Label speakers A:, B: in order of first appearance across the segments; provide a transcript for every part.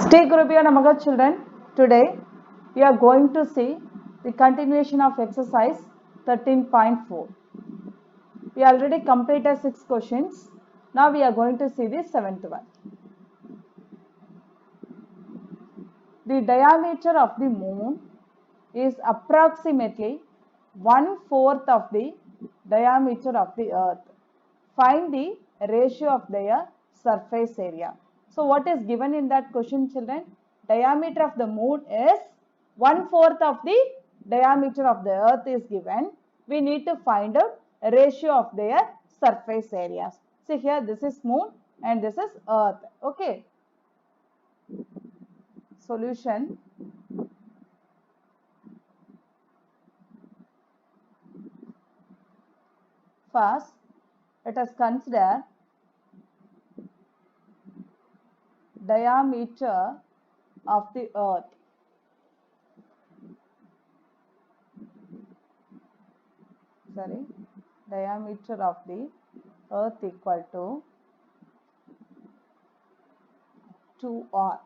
A: Stay Gurubhya Namaga children. Today we are going to see the continuation of exercise 13.4. We already completed 6 questions. Now we are going to see the 7th one. The diameter of the moon is approximately 1/4 of the diameter of the earth. Find the ratio of their surface area. So what is given in that question, children? Diameter of the moon is 1/4 of the diameter of the earth is given. We need to find out ratio of their surface areas. See here, this is moon and this is earth. Okay. Solution. First, let us consider diameter of the earth. Diameter of the earth equal to 2r.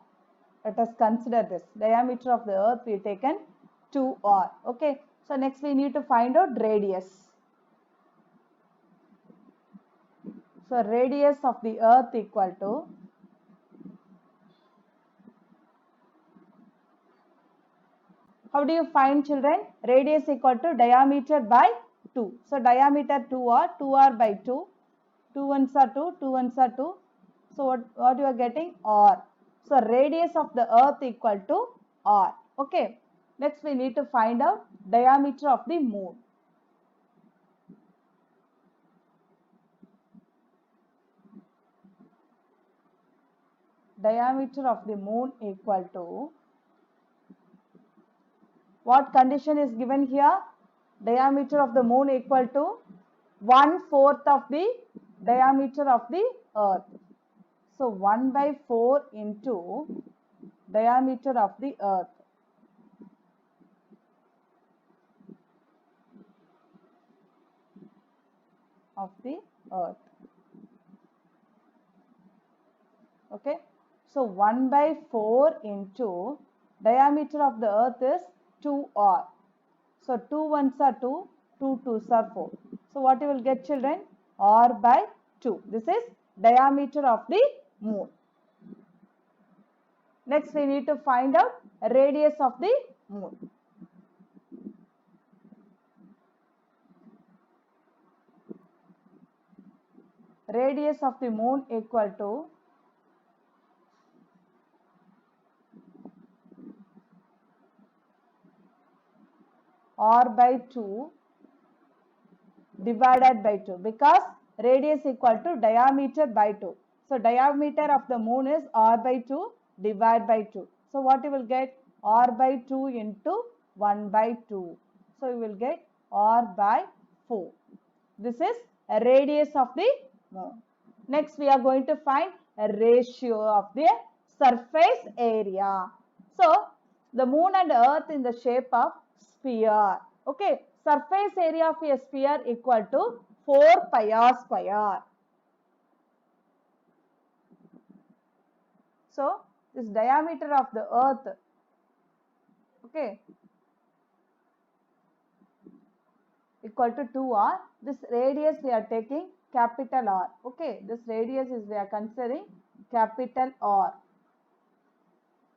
A: Let us consider this. Diameter of the earth we taken 2r. Okay. So next we need to find out radius. So radius of the earth equal to how do you find, children? Radius equal to diameter by 2. So diameter 2r, 2r by 2. 2 ones are 2, 2 ones are 2. So what you are getting? R. So radius of the earth equal to r. Okay. Next we need to find out diameter of the moon. Diameter of the moon equal to, what condition is given here? Diameter of the moon equal to 1/4 of the diameter of the earth. So 1/4 into diameter of the earth. Okay. So 1/4 into diameter of the earth is 2r. So 2 ones are 2, 2 twos are 4. So what you will get, children? R by 2. This is diameter of the moon. Next we need to find out radius of the moon. Radius of the moon equal to r by 2 divided by 2, because radius equal to diameter by 2. So diameter of the moon is r by 2 divided by 2. So what you will get? R by 2 into 1 by 2. So you will get r by 4. This is a radius of the moon. Next we are going to find a ratio of the surface area. So the moon and earth in the shape of sphere. Okay. Surface area of a sphere equal to 4 pi r square. So this diameter of the earth, okay, equal to 2r. This radius we are taking capital R. Okay, this radius is we are considering capital R.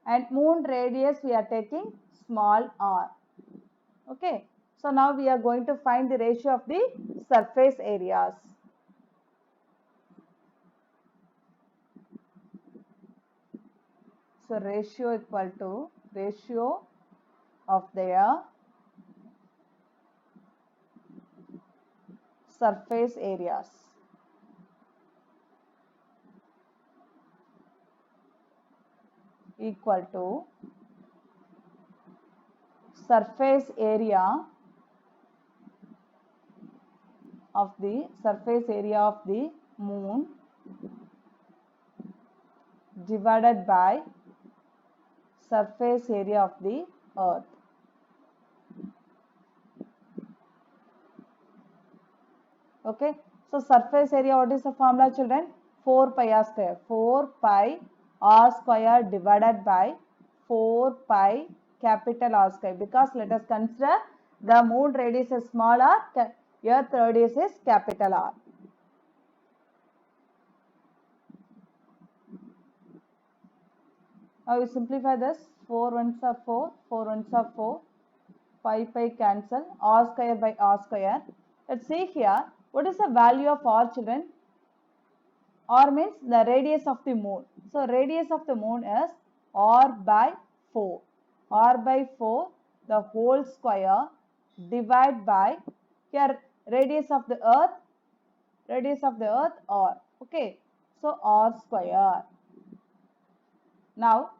A: And moon radius we are taking small r. Okay. So now we are going to find the ratio of the surface areas. So ratio equal to ratio of their surface areas. Equal to surface area of the moon divided by surface area of the earth. Okay. So surface area, what is the formula, children? 4 pi r square. 4 pi r square divided by 4 pi capital R square, because let us consider the moon radius is small r, earth radius is capital R. Now we simplify this. 4 ones are 4, 4 ones are 4, pi cancel, r square by r square. Let's see here, what is the value of r, children? R means the radius of the moon. So radius of the moon is r by 4. R by 4 the whole square divide by, here radius of the earth r. Okay. So r square. Now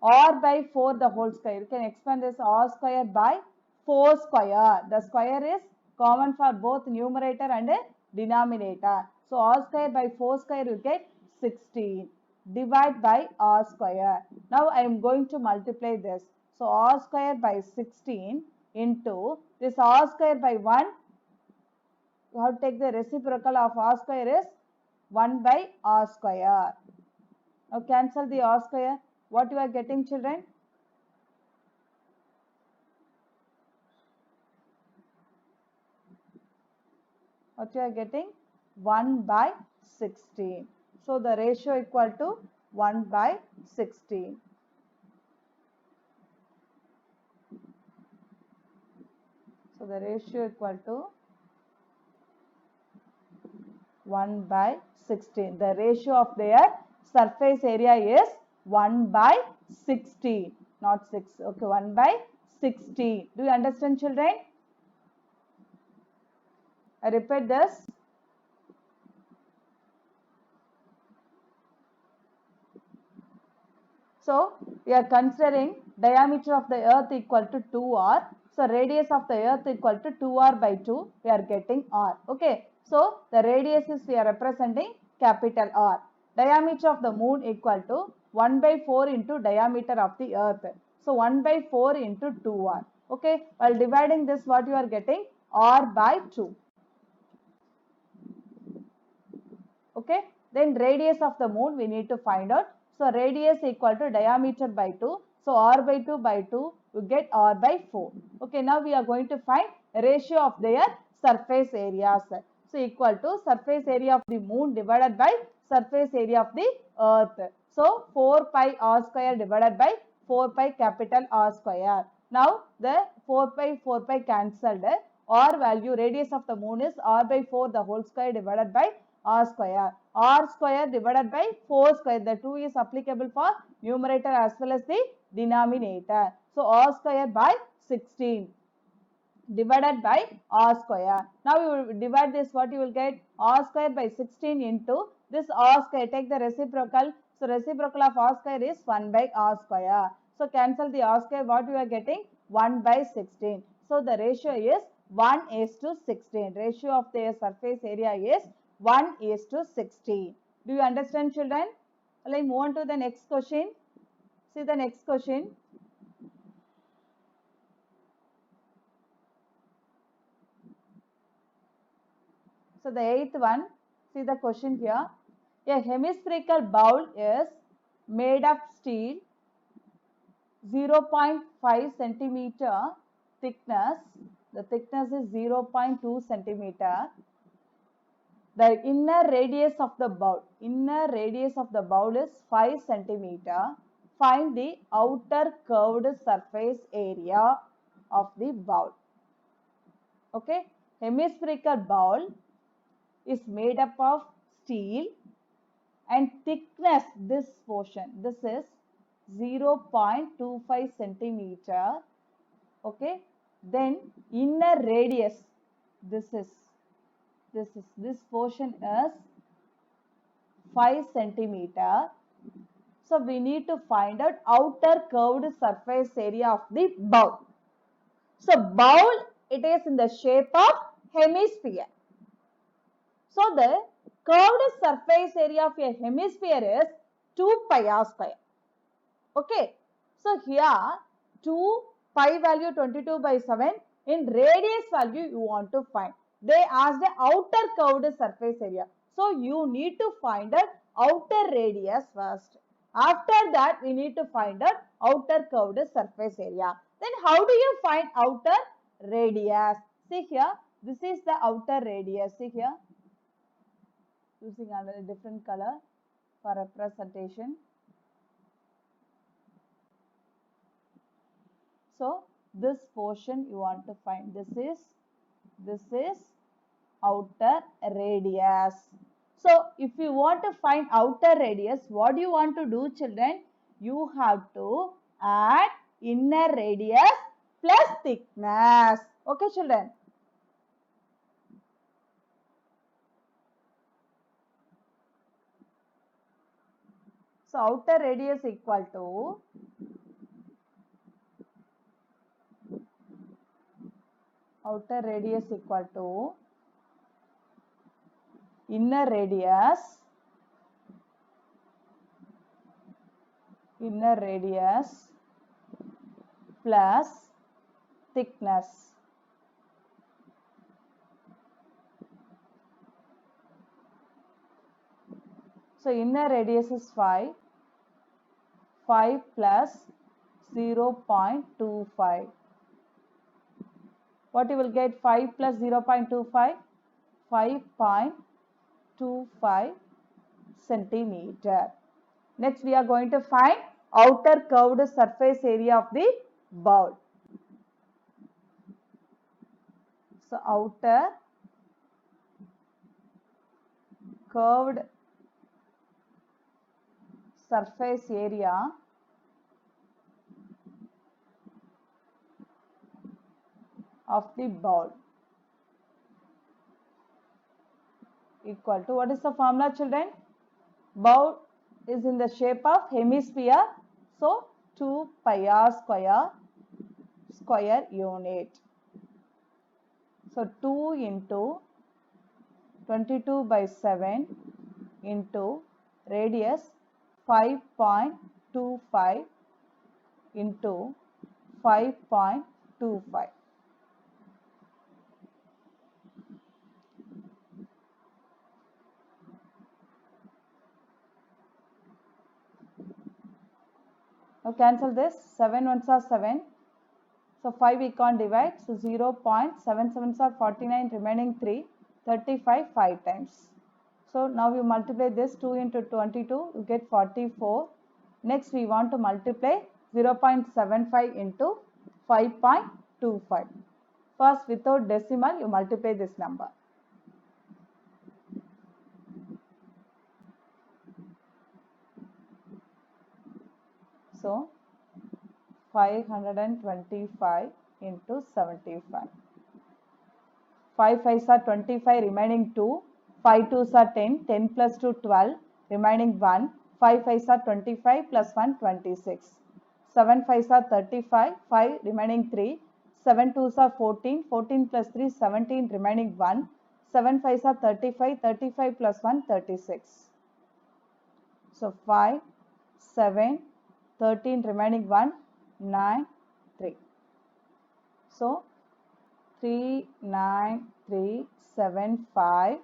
A: r by 4 the whole square. You can expand this r square by 4 square. The square is common for both numerator and denominator. So r square by 4 square you get 16. Divide by r square. Now I am going to multiply this. So r square by 16 into this r square by 1. You have to take the reciprocal of r square is 1 by r square. Now cancel the r square. What you are getting, children? What you are getting? 1 by 16. So the ratio equal to 1 by 16. So the ratio equal to 1 by 16. The ratio of their surface area is 1 by 16, not 6. Okay, 1 by 16. Do you understand, children? I repeat this. So we are considering diameter of the earth equal to 2r. So radius of the earth equal to 2r by 2. We are getting r. Okay. So the radius is we are representing capital R. Diameter of the moon equal to 1 by 4 into diameter of the earth. So 1 by 4 into 2r. Okay. While dividing this, what you are getting? R by 2. Okay. Then radius of the moon we need to find out. So radius equal to diameter by 2. So r by 2 by 2, you get r by 4. Okay, now we are going to find ratio of their surface areas. So equal to surface area of the moon divided by surface area of the earth. So 4 pi r square divided by 4 pi capital R square. Now the 4 pi cancelled. R value, radius of the moon is r by 4 the whole square divided by r square. R square divided by 4 square. The 2 is applicable for numerator as well as the denominator. So r square by 16 divided by r square. Now you will divide this, what you will get? R square by 16 into this r square. Take the reciprocal. So reciprocal of r square is 1 by r square. So cancel the r square. What you are getting? 1 by 16. So the ratio is 1 is to 16. Ratio of their surface area is 1 is to 16. Do you understand, children? Let me move on to the next question. See the next question. So the 8th one, see the question here. A hemispherical bowl is made of steel, 0.5 centimeter thickness. The thickness is 0.2 centimeter. The inner radius of the bowl is 5 centimeter. Find the outer curved surface area of the bowl. Okay, hemispherical bowl is made up of steel and thickness, this portion, this is 0.25 centimeter. Okay, then inner radius, this portion is 5 centimeter. So we need to find out outer curved surface area of the bowl. So bowl, it is in the shape of hemisphere. So the curved surface area of a hemisphere is 2 pi r square. Okay. So here 2 pi value 22 by 7. In radius value you want to find. They asked the outer curved surface area. So you need to find the outer radius first. After that, we need to find the outer curved surface area. Then how do you find outer radius? See here, this is the outer radius. See here, using another different color for representation. So this portion you want to find. This is outer radius. So if you want to find outer radius, what do you want to do, children? You have to add inner radius plus thickness. Okay, children. So outer radius equal to inner radius plus thickness. So inner radius is 5 plus 0.25. What you will get? 5 plus 0.25? 5.25 centimeter. Next we are going to find outer curved surface area of the bowl. So outer curved surface area of the bowl equal to, what is the formula, children? Bowl is in the shape of hemisphere, so 2 pi r square unit. So 2 into 22/7 into radius 5.25 into 5.25. Now cancel this. 7 ones are 7. So 5 we can't divide. So 0.77 are 49, remaining 3, 35 5 times. So now you multiply this 2 into 22, you get 44. Next we want to multiply 0.75 into 5.25. First, without decimal, you multiply this number. So 525 into 75. 5 5s are 25, remaining 2. 5 2s are 10. 10 plus 2 12, remaining 1. 5 5s are 25 plus 1 26. 7 5s are 35. 5 remaining 3. 7 2s are 14. 14 plus 3 17, remaining 1. 7 5s are 35. 35 plus 1 36. So 5 7 13, remaining 1 9 3. So 39375.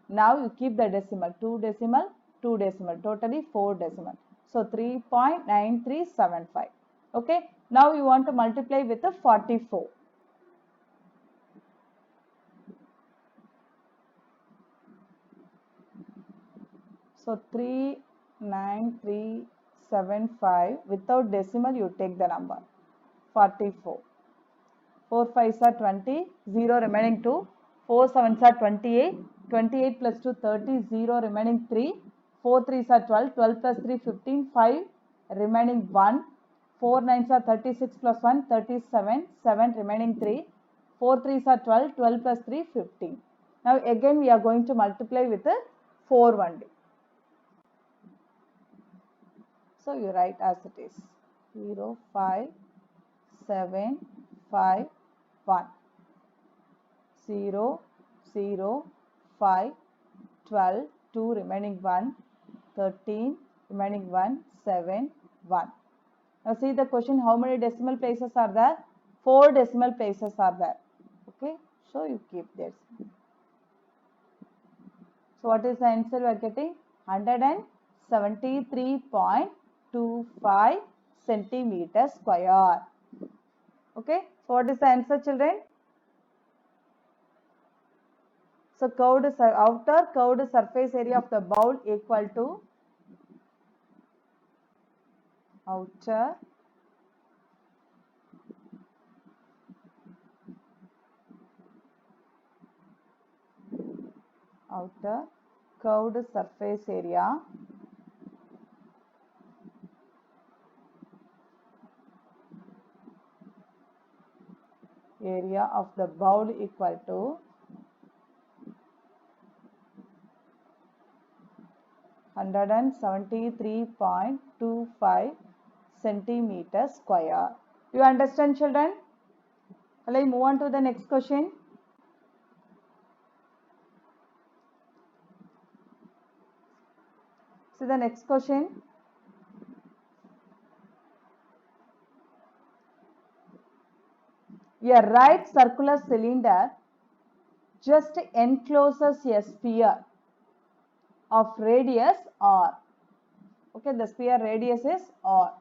A: Now you keep the decimal, 2 decimal, 2 decimal, totally 4 decimal. So 3.9375. Okay. Now you want to multiply with the 44. So 39375, without decimal you take the number 44. 4 5s are 20, 0 remaining 2, 4 7s are 28, 28 plus 2 30, 0 remaining 3, 4 3s are 12, 12 plus 3 15, 5 remaining 1, 4 9s are 36 plus 1 37, 7 remaining 3, 4 3s are 12, 12 plus 3 15. Now again we are going to multiply with the 4 only. So you write as it is 0 5 7 5 1, 0 0 5 12, 2 remaining 1, 13 remaining 1, 7 1. Now see the question, how many decimal places are there? 4 decimal places are there. Okay, so you keep this. So what is the answer we are getting? 173.5. 0.25 centimeter square. Okay, so what is the answer, children? So outer curved surface area of the bowl equal to outer curved surface area of the bowl equal to 173.25 centimeter square. You understand, children? Shall I move on to the next question? See the next question. A right circular cylinder just encloses a sphere of radius r. Okay, the sphere radius is r.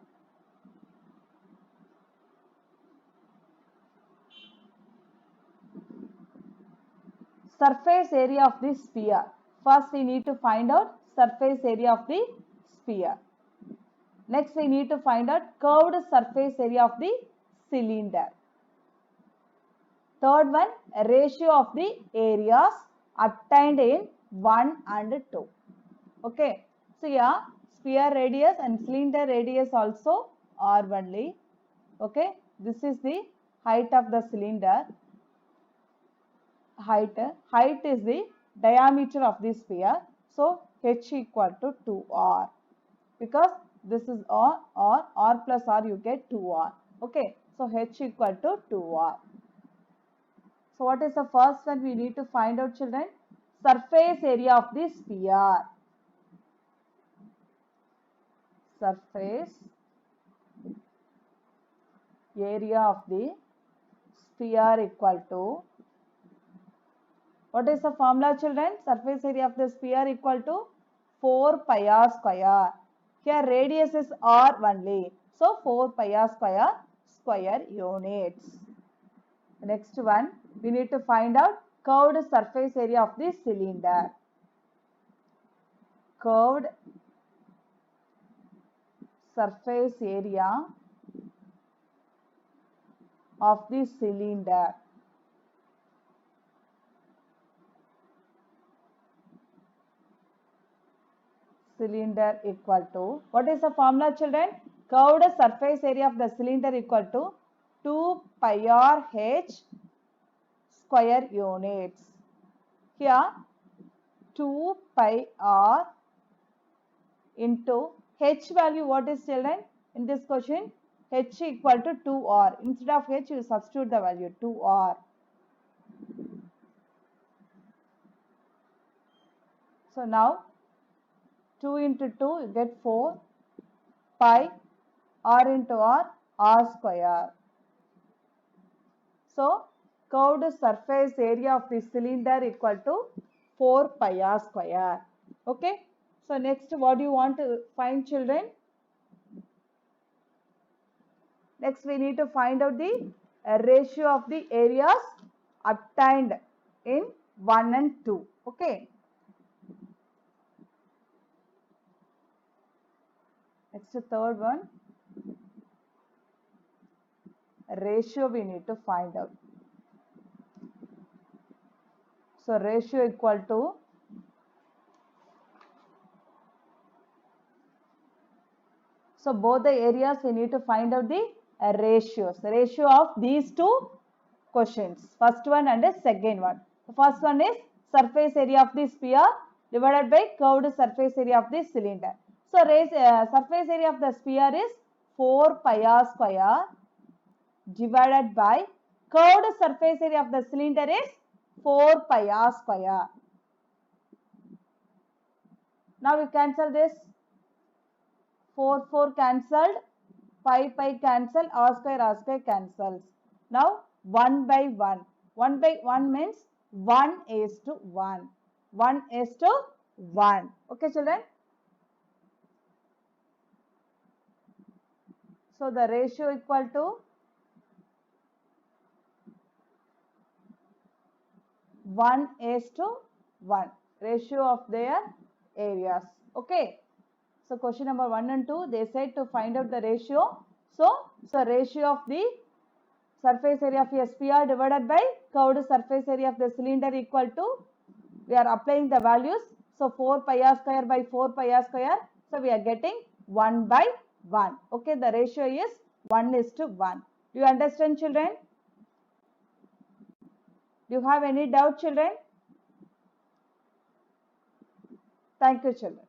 A: Surface area of the sphere. First we need to find out surface area of the sphere. Next we need to find out curved surface area of the cylinder. Third one, ratio of the areas obtained in 1 and 2. Okay, so yeah, sphere radius and cylinder radius also are only. Okay, this is the height of the cylinder. Height is the diameter of the sphere. So h equal to 2r, because this is r plus r, you get 2r. Okay, so h equal to 2r. So what is the first one we need to find out, children? Surface area of the sphere. Surface area of the sphere equal to, what is the formula, children? Surface area of the sphere equal to 4 pi r square. Here radius is r only. So 4 pi r square units. Next one, we need to find out curved surface area of the cylinder. Curved surface area of the cylinder. Cylinder equal to, what is the formula, children? Curved surface area of the cylinder equal to 2 pi r h square units. Here 2 pi r into h value, what is, children? In this question, h equal to 2r. Instead of h, you substitute the value 2r. So now 2 into 2, you get 4 pi r into r square. So curved surface area of the cylinder equal to 4 pi r square. Okay. So next, what do you want to find, children? Next we need to find out the ratio of the areas obtained in 1 and 2. Okay. Next, the third one, ratio we need to find out. So ratio equal to, so both the areas we need to find out the ratios. Ratio of these two questions. First one and the second one. The first one is surface area of the sphere divided by curved surface area of the cylinder. So surface area of the sphere is 4 pi r square divided by curved surface area of the cylinder is 4 pi r square. Now we cancel this. 4 cancelled, pi cancelled, r square cancels. Now 1 by 1. 1 by 1 means 1 is to 1. 1 is to 1. Okay, children? So the ratio equal to 1:1, ratio of their areas. Okay. So question number 1 and 2, they said to find out the ratio. So ratio of the surface area of SPR divided by curved surface area of the cylinder equal to, we are applying the values. So 4 pi r square by 4 pi r square. So we are getting 1/1. Okay, the ratio is 1:1. Do you understand, children? Do you have any doubt, children? Thank you, children.